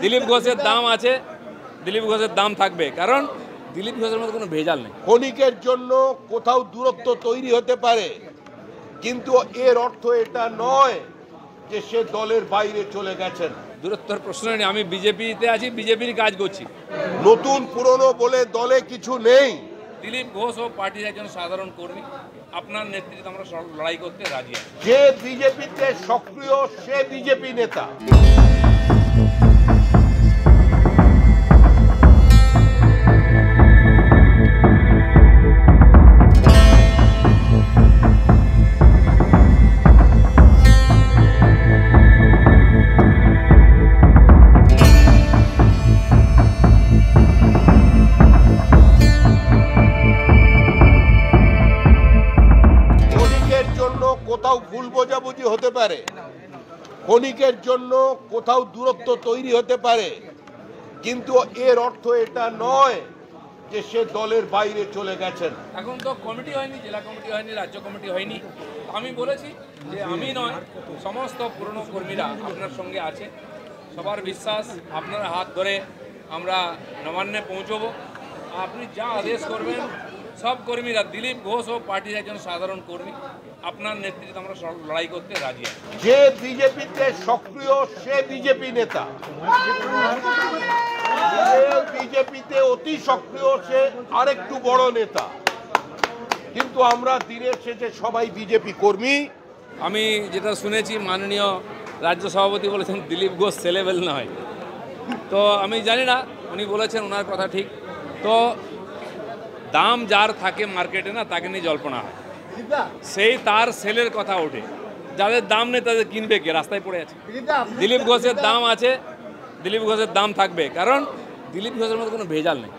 দিলীপ ঘোষের দাম আছে, দিলীপ ঘোষের দাম থাকবে, কারণ দিলীপ ঘোষের মধ্যে কোনো ভেজাল নেই। ক্ষণিকের জন্য কোথাও দূরত্ব তৈরি হতে পারে, কিন্তু এর অর্থ এটা নয় যে সে দলের বাইরে চলে গেছেন। দূরত্বের প্রশ্ন নেই, আমি বিজেপিতে আছি, বিজেপির কাজ করছি। নতুন পুরনো বলে দলে কিছু নেই। দিলীপ ঘোষ ও পার্টির একজন সাধারণ কর্মী, আপনার নেতৃত্বে আমরা লড়াই করতে রাজি আছি। যে বিজেপিতে সক্রিয় সে বিজেপি নেতা। কোথাও ভুল বোঝাবুঝি হতে পারে, ক্ষণিকের জন্য কোথাও দূরত্ব তৈরি হতে পারে, কিন্তু এর অর্থ এটা নয় যে সে দলের বাইরে চলে গেছেন। এখন তো কমিটি হয়নি, জেলা কমিটি হয়নি, রাজ্য কমিটি হয়নি। আমি বলেছি যে আমি নয়, সমস্ত পুরনো কর্মীরা আপনার সঙ্গে আছে। সবার বিশ্বাস, আপনার হাত ধরে আমরা নবান্নে পৌঁছবো। আপনি যা আদেশ করবেন, সব কর্মীরা, দিলীপ ঘোষ ও পার্টির একজন সাধারণ কর্মী, আপনার নেতৃত্বে আমরা লড়াই করতে রাজি আছি। যে বিজেপিতে সক্রিয় সে বিজেপি নেতা, বিজেপিতে অতি সক্রিয় সে আরেকটু বড় নেতা, কিন্তু আমরা দিনের শেষে সবাই বিজেপি কর্মী। আমি যেটা শুনেছি, মাননীয় রাজ্য সভাপতি বলেছেন দিলীপ ঘোষ ছেলেবেল নয়, তো আমি জানি না, উনি বলেছেন, ওনার কথা ঠিক। তো দাম যার থাকে মার্কেটে না, তাকে নিয়ে জল্পনা হয়, সেই তার সেলের কথা ওঠে। যাদের দাম নেই তাদের কিনবে কে? রাস্তায় পড়ে আছে। দিলীপ ঘোষের দাম আছে, দিলীপ ঘোষের দাম থাকবে, কারণ দিলীপ ঘোষের মধ্যে কোনো ভেজাল নেই।